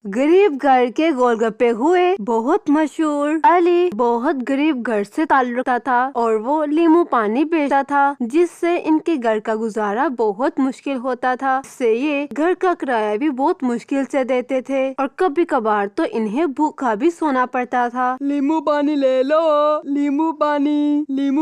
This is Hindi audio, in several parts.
गरीब घर के गोलगप्पे हुए बहुत मशहूर। अली बहुत गरीब घर से ताल्लुक रखता था और वो नींबू पानी बेचता था, जिससे इनके घर का गुजारा बहुत मुश्किल होता था। इससे ये घर का किराया भी बहुत मुश्किल से देते थे और कभी कभार तो इन्हें भूखा भी सोना पड़ता था। नींबू पानी ले लो, नींबू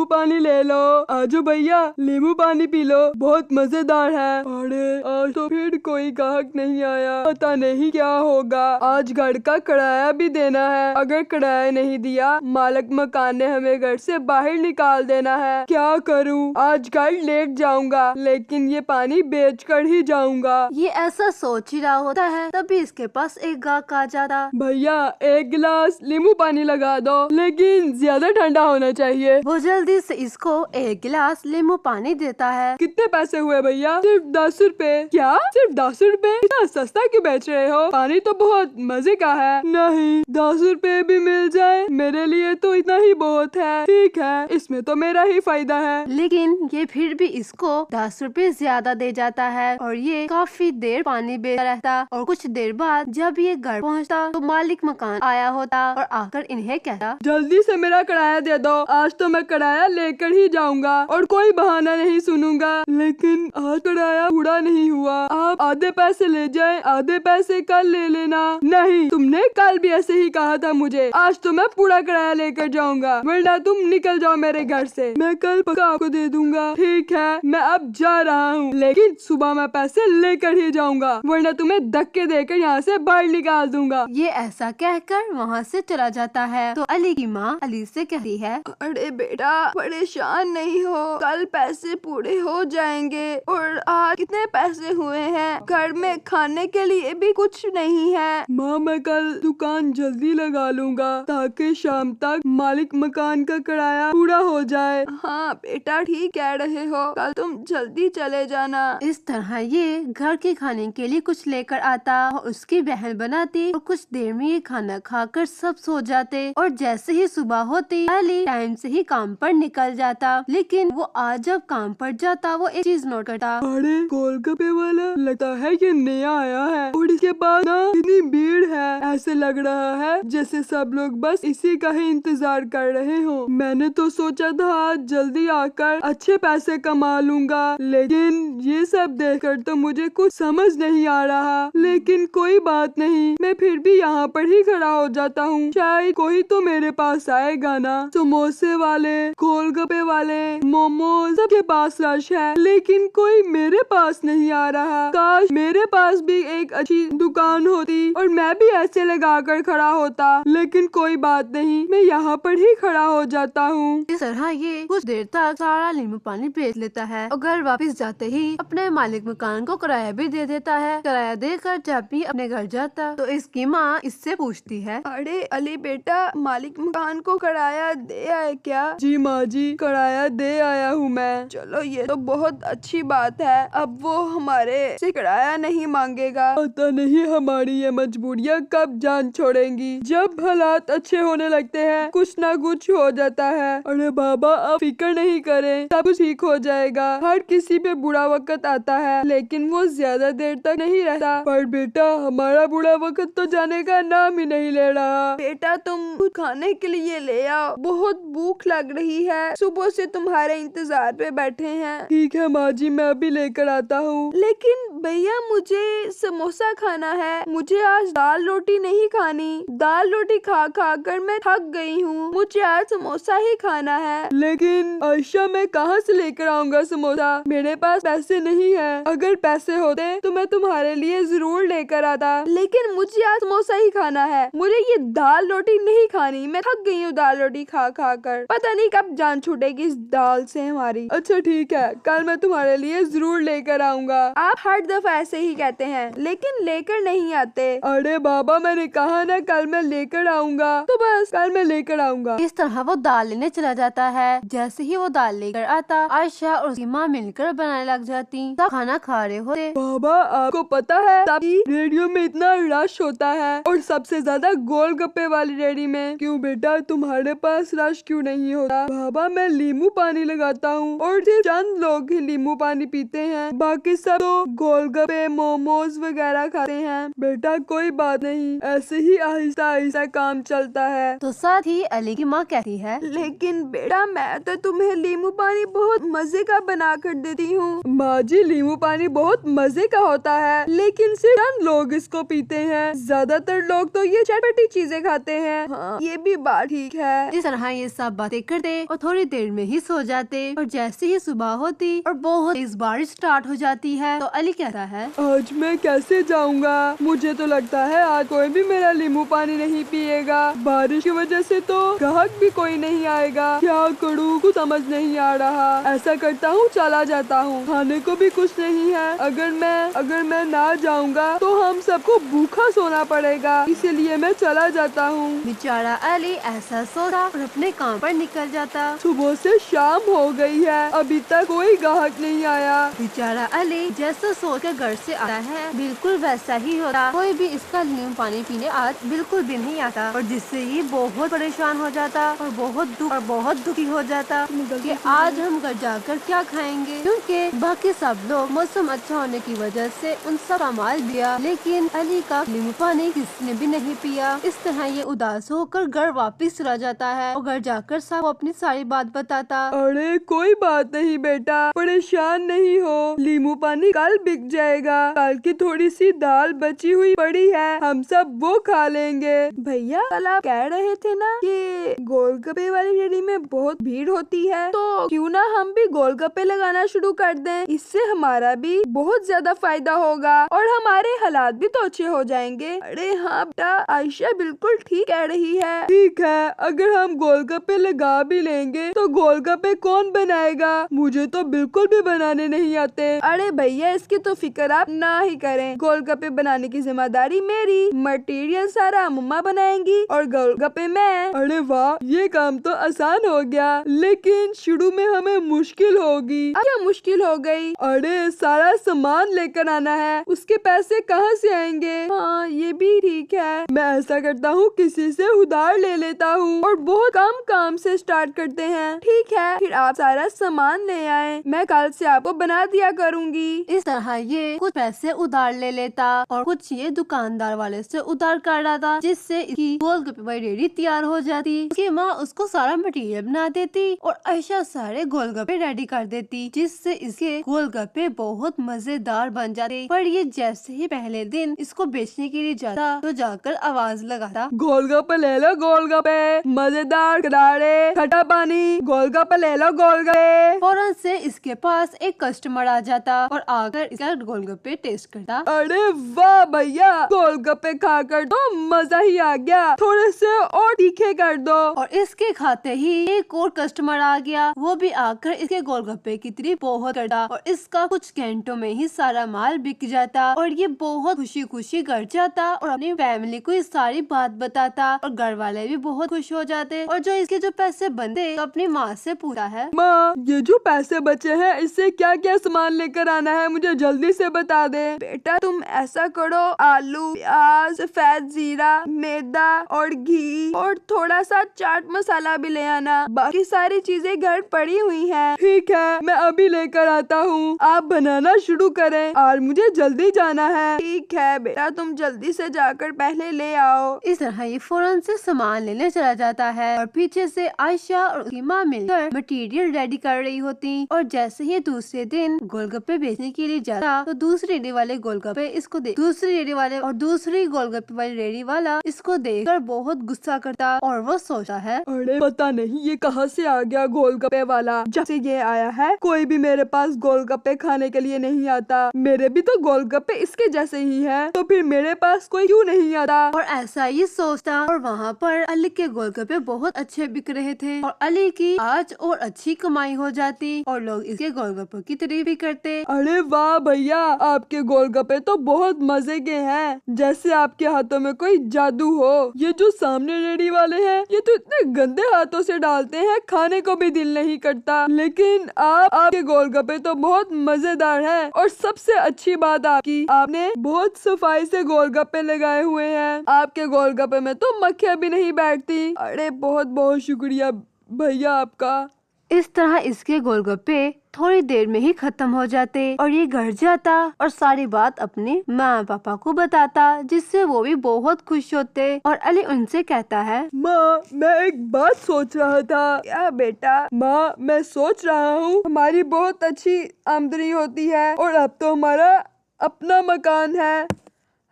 पानी ले लो। आजो भैया नींबू पानी पी लो, बहुत मजेदार है। अरे आज तो फिर कोई ग्राहक नहीं आया, पता नहीं क्या होगा। आज घर का किराया भी देना है, अगर किराया नहीं दिया मालिक मकान ने हमें घर से बाहर निकाल देना है। क्या करूं? आज घर लेट जाऊंगा, लेकिन ये पानी बेच कर ही जाऊंगा। ये ऐसा सोच ही रहा होता है, तभी इसके पास एक ग्राहक आ जाता। भैया एक गिलास नींबू पानी लगा दो, लेकिन ज्यादा ठंडा होना चाहिए। वो जल्दी से इसको एक गिलास नींबू पानी देता है। कितने पैसे हुए भैया? सिर्फ 10 रुपए। क्या सिर्फ 10 रुपए? इतना सस्ता क्यों बेच रहे हो? पानी तो बहुत मजे का है। नहीं, 10 रुपए भी मिल जाए मेरे लिए तो इतना ही बहुत है। ठीक है, इसमें तो मेरा ही फायदा है। लेकिन ये फिर भी इसको 10 रुपए ज्यादा दे जाता है और ये काफी देर पानी बेचता रहता। और कुछ देर बाद जब ये घर पहुंचता तो मालिक मकान आया होता और आकर इन्हें कहता, जल्दी से मेरा किराया दे दो, आज तो मैं किराया लेकर ही जाऊंगा और कोई बहाना नहीं सुनूंगा। लेकिन आज किराया पूरा नहीं हुआ, आप आधे पैसे ले जाएं, आधे पैसे कल ले लेना। नहीं, तुमने कल भी ऐसे ही कहा था मुझे। आज तो मैं पूरा किराया लेकर जाऊंगा, वरना तुम निकल जाओ मेरे घर से। मैं कल पक्का आपको दे दूंगा। ठीक है, मैं अब जा रहा हूँ, लेकिन सुबह मैं पैसे लेकर ही जाऊंगा, वरना तुम्हें धक्के देकर यहाँ से बाहर निकाल दूंगा। ये ऐसा कहकर वहाँ से चला जाता है। तो अली की माँ अली से कहती है, अरे बेटा परेशान नहीं हो, कल पैसे पूरे हो जाएंगे। और आज कितने पैसे हुए हैं? घर में खाने के लिए भी कुछ नहीं है। माँ मैं कल दुकान जल्दी लगा लूंगा, ताकि शाम तक मालिक मकान का किराया पूरा हो जाए। हाँ बेटा ठीक कह रहे हो, कल तुम जल्दी चले जाना। इस तरह ये घर के खाने के लिए कुछ लेकर आता और उसकी बहन बनाती और कुछ देर में ये खाना खाकर सब सो जाते। और जैसे ही सुबह होती अली टाइम से ही काम पर निकल जाता। लेकिन वो आज जब काम पर जाता वो एक चीज नोट करता। अरे गोलगप्पे वाला लगता है ये नया आया है और इसके पास ना इतनी भीड़ है, ऐसे लग रहा है जैसे सब लोग बस इसी का ही इंतजार कर रहे हो। मैंने तो सोचा था आज जल्दी आकर अच्छे पैसे कमा लूंगा, लेकिन ये सब देखकर तो मुझे कुछ समझ नहीं आ रहा। लेकिन कोई बात नहीं, मैं फिर भी यहाँ पर ही खड़ा हो जाता हूँ, शायद कोई तो मेरे पास आएगा ना। समोसे वाले, गोलगप्पे वाले, मोमोज सबके पास रश है, लेकिन कोई मेरे पास नहीं आ रहा। काश मेरे पास भी एक अच्छी दुकान होती और मैं भी ऐसे लगा कर खड़ा होता, लेकिन कोई बात नहीं, मैं यहाँ पर ही खड़ा हो जाता हूँ। इस तरह ये कुछ देर तक सारा नींबू पानी बेच लेता है और घर वापस जाते ही अपने मालिक मकान को किराया भी दे देता है। किराया देकर जब भी अपने घर जाता तो इसकी माँ इससे पूछती है, अरे अली बेटा मालिक मकान को किराया दे आए क्या? जी माँ जी, किराया दे आया हूँ मैं। चलो ये तो बहुत अच्छी बात है, अब वो हमारे से किराया नहीं मांगेगा। पता नहीं हमारी ये मजबूरियाँ कब जान छोड़ेंगी। जब हालात अच्छे होने लगते हैं कुछ ना कुछ हो जाता है। अरे बाबा आप फिक्र नहीं करें, सब कुछ ठीक हो जाएगा। हर किसी पे बुरा वक्त आता है, लेकिन वो ज्यादा देर तक नहीं रहता। पर बेटा हमारा बुरा वक्त तो जाने का नाम ही नहीं ले रहा। बेटा तुम कुछ खाने के लिए ले आओ, बहुत भूख लग रही है, सुबह से तुम्हारे इंतजार पे बैठे हैं। ठीक है माँ जी, मैं अभी लेकर आता हूँ। लेकिन भैया मुझे समोसा खाना है, मुझे आज दाल रोटी नहीं खानी। दाल रोटी खा खा कर मैं थक गई हूँ, मुझे आज समोसा ही खाना है। लेकिन आयशा मैं कहाँ से लेकर आऊँगा समोसा? मेरे पास पैसे नहीं है, अगर पैसे होते तो मैं तुम्हारे लिए जरूर लेकर आता, लेकिन मुझे आज समोसा ही खाना है। मुझे ये दाल रोटी नहीं खानी, मैं थक गई हूँ दाल रोटी खा खा कर, पता नहीं कब जान छूटेगी इस दाल से हमारी। अच्छा ठीक है, कल मैं तुम्हारे लिए जरूर लेकर आऊंगा। आप हर दफा ऐसे ही कहते हैं, लेकिन लेकर नहीं आते। अरे बाबा मैंने कहा ना कल मैं लेकर आऊंगा, तो बस कल मैं लेकर आऊंगा। इस तरह वो दाल लेने चला जाता है। जैसे ही वो दाल लेकर आता आयशा और उसकी माँ मिलकर बनाने लग जाती। सब खाना खा रहे होते। बाबा आपको पता है तभी रेडियो में इतना रश होता है, और सबसे ज्यादा गोलगप्पे वाली रेडी में। क्यों बेटा तुम्हारे पास रश क्यों नहीं होता? बाबा मैं नींबू पानी लगाता हूँ और सिर्फ चंद लोग ही नींबू पानी पीते हैं, बाकी सब तो गोलगप्पे मोमोज वगैरह खाते हैं। बेटा कोई बात नहीं, ऐसे ही आहिस्ता आहिस्ता काम चलता है। तो साथ ही अली की माँ कहती है, लेकिन बेटा मैं तो तुम्हें नींबू पानी बहुत मजे का बना कर देती हूँ। माँ जी नींबू पानी बहुत मजे का होता है, लेकिन सिर्फ चंद लोग इसको पीते हैं, ज्यादातर लोग तो ये चटपटी चीजें खाते हैं। हाँ, ये भी बात ठीक है। इस तरह ये सब बातें करते और थोड़ी देर में ही सो जाते और जैसे ही सुबह होती और बहुत तेज बारिश स्टार्ट हो जाती है तो अली कहता है, आज मैं कैसे जाऊंगा? मुझे तो लगता है आज कोई भी मेरा नींबू पानी नहीं पिएगा। बारिश की वजह से तो ग्राहक भी कोई नहीं आएगा। क्या करूँ कुछ समझ नहीं आ रहा। ऐसा करता हूँ चला जाता हूँ, खाने को भी कुछ नहीं है। अगर मैं ना जाऊंगा तो हम सबको भूखा सोना पड़ेगा, इसीलिए मैं चला जाता हूँ। बेचारा अली ऐसा सोचा और अपने काम पर निकल जाता। सुबह से शाम हो गई है, अभी तक कोई ग्राहक नहीं आया। बेचारा अली जैसा सोच कर घर से आता है बिल्कुल वैसा ही होता। कोई भी इसका नींबू पानी पीने आज बिल्कुल भी नहीं आता और जिससे ये बहुत परेशान हो जाता और बहुत दुखी हो जाता कि आज हम घर जाकर क्या खाएंगे, क्योंकि बाकी सब लोग मौसम अच्छा होने की वजह से उन सब का माल दिया, लेकिन अली का नींबू पानी किसने भी नहीं पिया। इस तरह ये उदास होकर घर वापस चला जाता है और घर जाकर सबको अपनी सारी बात बताता। अरे कोई बात नहीं बेटा, परेशान नहीं हो, नींबू पानी कल बिक जाएगा। कल की थोड़ी सी दाल बची हुई पड़ी है, हम सब वो खा लेंगे। भैया कल आप कह रहे थे ना कि गोलगप्पे वाली रेडी में बहुत भीड़ होती है, तो क्यों ना हम भी गोलगप्पे लगाना शुरू कर दें। इससे हमारा भी बहुत ज्यादा फायदा होगा और हमारे हालात भी तो अच्छे हो जाएंगे। अरे हाँ बेटा, आयशा बिल्कुल ठीक कह रही है। ठीक है, अगर हम गोलगप्पे लगा भी लेंगे तो गोलगप्पे कौन बनाएगा? मुझे तो बिल्कुल भी बनाने नहीं आते। अरे भैया इसकी तो फिक्र आप ना ही करें, गोलगप्पे बनाने की जिम्मेदारी मेरी। मटेरियल सारा मम्मा बनाएंगी और गोलगप्पे मैं। अरे वाह, ये काम तो आसान हो गया, लेकिन शुरू में हमें मुश्किल होगी। क्या मुश्किल हो गई? अरे सारा सामान लेकर आना है, उसके पैसे कहाँ से आएंगे? हाँ ये भी ठीक है, मैं ऐसा करता हूँ किसी से उधार ले लेता हूँ और बहुत कम काम से स्टार्ट करते हैं। ठीक है, फिर आप सारा सामान ले आए, मैं कल से आपको बना दिया करूँगी। इस तरह ये कुछ पैसे उधार ले लेता और कुछ ये दुकानदार वाले से उधार कर रहा था, जिससे इसकी गोलगप्पे वाली रेडी तैयार हो जाती। उसकी माँ उसको सारा मटेरियल बना देती और आयशा सारे गोलगप्पे रेडी कर देती, जिससे इसके गोलगप्पे बहुत मजेदार बन जाते। पर ये जैसे ही पहले दिन इसको बेचने के लिए जाता तो जाकर आवाज लगाता, गोलगप्पे ले लो, गोलगप्पे मजेदार करारे खट्टा पानी, गोलगप्पे ले लो गोलगप्पे। फौरन से इसके पास एक कस्टमर आ जाता और आकर इसका गोलगप्पे टेस्ट करता। अरे वाह भैया, गोलगप्पे खाकर तो मजा ही आ गया, थोड़े से और तीखे कर दो। और इसके खाते ही एक और कस्टमर आ गया, वो भी आकर इसके गोलगप्पे की तारीफ बहुत करता और इसका कुछ घंटों में ही सारा माल बिक जाता और ये बहुत खुशी खुशी घर जाता और अपनी फैमिली को ये सारी बात बताता और घर वाले भी बहुत खुश हो जाते। और जो इसके जो पैसे बनते तो अपनी माँ से पूछा है, माँ ये जो पैसे बचे हैं इससे क्या क्या सामान लेकर आना है, मुझे जल्दी से बता दे। बेटा तुम ऐसा करो, आलू, प्याज, सफेद जीरा, मैदा और घी और थोड़ा सा चाट मसाला भी ले आना, बाकी सारी चीजें घर पड़ी हुई हैं। ठीक है, मैं अभी लेकर आता हूँ, आप बनाना शुरू करें और मुझे जल्दी जाना है। ठीक है बेटा, तुम जल्दी से जाकर पहले ले आओ। इस तरह ये फौरन से सामान लेने चला जाता है और पीछे से आयशा और उसकी माँ मिलकर मटेरियल रेडी कर रही होती। और जैसे ही दूसरे दिन गोलगप्पे बेचने के लिए जाता तो दूसरी रेडी वाले गोलगप्पे इसको दूसरी रेडी वाले और दूसरी गोलगप्पे वाली रेडी वाला इसको देखकर बहुत गुस्सा करता और वो सोचता है, अरे पता नहीं ये कहाँ से आ गया गोलगप्पे वाला, जब से ये आया है कोई भी मेरे पास गोलगप्पे खाने के लिए नहीं आता। मेरे भी तो गोलगप्पे इसके जैसे ही हैं, तो फिर मेरे पास कोई क्यों नहीं आता? और ऐसा ही सोचता। और वहाँ पर अली के गोलगप्पे बहुत अच्छे बिक रहे थे और अली की आज और अच्छी कमाई हो जाती और लोग इसके गोलगप्पे की तारीफ भी करते। अरे वाह भैया, आपके गोलगप्पे तो बहुत मजे के हैं, जैसे आपके हाथों में कोई जादू हो। ये जो सामने रेडी वाले हैं ये तो इतने गंदे हाथों से डालते हैं, खाने को भी दिल नहीं करता, लेकिन आपके गोलगप्पे तो बहुत मजेदार हैं। और सबसे अच्छी बात आपकी, आपने बहुत सफाई से गोलगप्पे लगाए हुए हैं, आपके गोलगप्पे में तो मक्खियाँ भी नहीं बैठती। अरे बहुत बहुत शुक्रिया भैया आपका। इस तरह इसके गोलगप्पे थोड़ी देर में ही खत्म हो जाते और ये घर जाता और सारी बात अपने माँ पापा को बताता, जिससे वो भी बहुत खुश होते। और अली उनसे कहता है, माँ मैं एक बात सोच रहा था। क्या बेटा? माँ मैं सोच रहा हूँ हमारी बहुत अच्छी आमदनी होती है और अब तो हमारा अपना मकान है।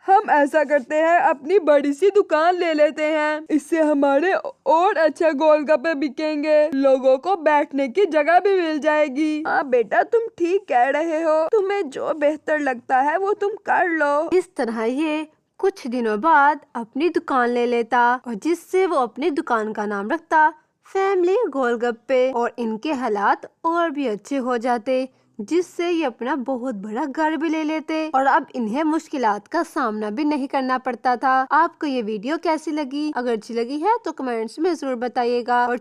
हम ऐसा करते हैं अपनी बड़ी सी दुकान ले लेते हैं, इससे हमारे और अच्छा गोलगप्पे बिकेंगे, लोगों को बैठने की जगह भी मिल जाएगी। हाँ बेटा तुम ठीक कह रहे हो, तुम्हें जो बेहतर लगता है वो तुम कर लो। इस तरह ये कुछ दिनों बाद अपनी दुकान ले लेता और जिससे वो अपनी दुकान का नाम रखता फैमिली गोलगप्पे। और इनके हालात और भी अच्छे हो जाते, जिससे ये अपना बहुत बड़ा घर भी ले लेते और अब इन्हें मुश्किलात का सामना भी नहीं करना पड़ता था। आपको ये वीडियो कैसी लगी? अगर अच्छी लगी है तो कमेंट्स में जरूर बताइएगा और